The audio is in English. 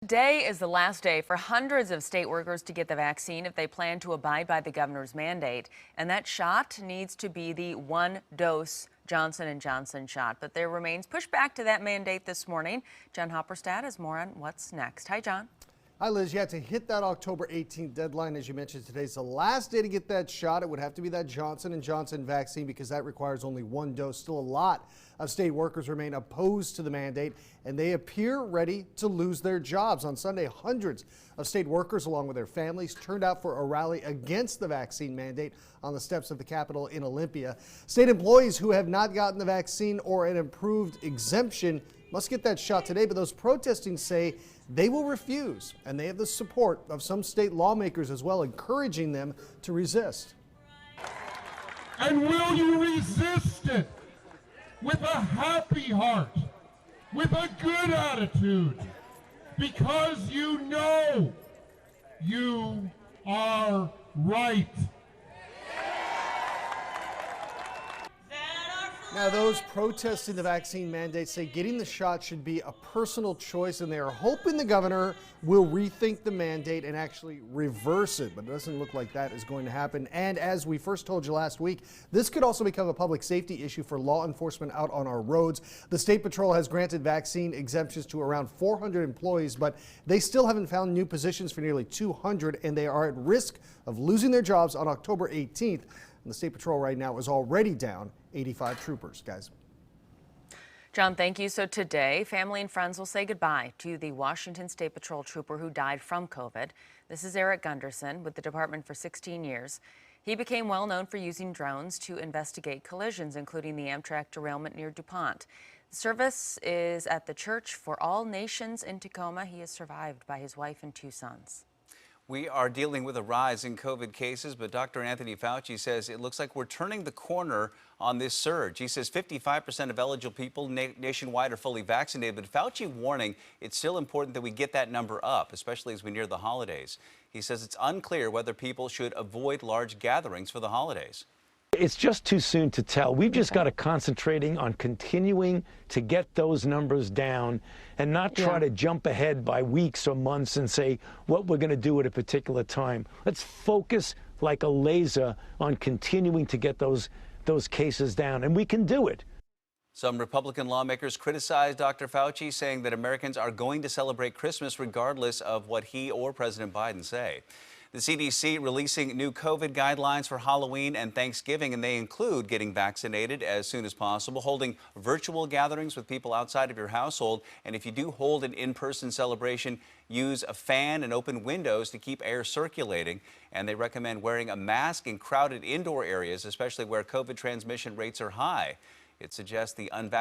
Today is the last day for hundreds of state workers to get the vaccine if they plan to abide by the governor's mandate. And that shot needs to be the one-dose Johnson & Johnson shot. But there remains pushback to that mandate this morning. John HOPPERSTAD has more on what's next. Hi, John. Hi, Liz. You had to hit that October 18th deadline. As you mentioned, today's the last day to get that shot. It would have to be that Johnson & Johnson vaccine because that requires only one dose. Still a lot of state workers remain opposed to the mandate, and they appear ready to lose their jobs. On Sunday, hundreds of state workers, along with their families, turned out for a rally against the vaccine mandate on the steps of the Capitol in Olympia. State employees who have not gotten the vaccine or an improved exemption must get that shot today, but those protesting say they will refuse, and they have the support of some state lawmakers as well, encouraging them to resist. And will you resist it with a happy heart, with a good attitude, because you know you are right? Now, those protesting the vaccine mandate say getting the shot should be a personal choice, and they are hoping the governor will rethink the mandate and actually reverse it. But it doesn't look like that is going to happen. And as we first told you last week, this could also become a public safety issue for law enforcement out on our roads. The State Patrol has granted vaccine exemptions to around 400 employees, but they still haven't found new positions for nearly 200, and they are at risk of losing their jobs on October 18th. And the State Patrol right now is already down 85 troopers, guys. John, thank you. So today, family and friends will say goodbye to the Washington State Patrol trooper who died from COVID. This is Eric Gunderson with the department for 16 years. He became well known for using drones to investigate collisions, including the Amtrak derailment near DuPont. The service is at the Church for All Nations in Tacoma. He is survived by his wife and 2 sons. We are dealing with a rise in COVID cases, but Dr. Anthony Fauci says it looks like we're turning the corner on this surge. He says 55% of eligible people nationwide are fully vaccinated, but Fauci warning it's still important that we get that number up, especially as we near the holidays. He says it's unclear whether people should avoid large gatherings for the holidays. It's just too soon to tell. We've just got to concentrating on continuing to get those numbers down and not try to jump ahead by weeks or months and say what we're going to do at a particular time. Let's focus like a laser on continuing to get those cases down, and we can do it. Some Republican lawmakers criticized Dr. Fauci, saying that Americans are going to celebrate Christmas regardless of what he or President Biden say. The CDC releasing new COVID guidelines for Halloween and Thanksgiving, and they include getting vaccinated as soon as possible, holding virtual gatherings with people outside of your household, and if you do hold an in-person celebration, use a fan and open windows to keep air circulating. And they recommend wearing a mask in crowded indoor areas, especially where COVID transmission rates are high. It suggests the unvaccinated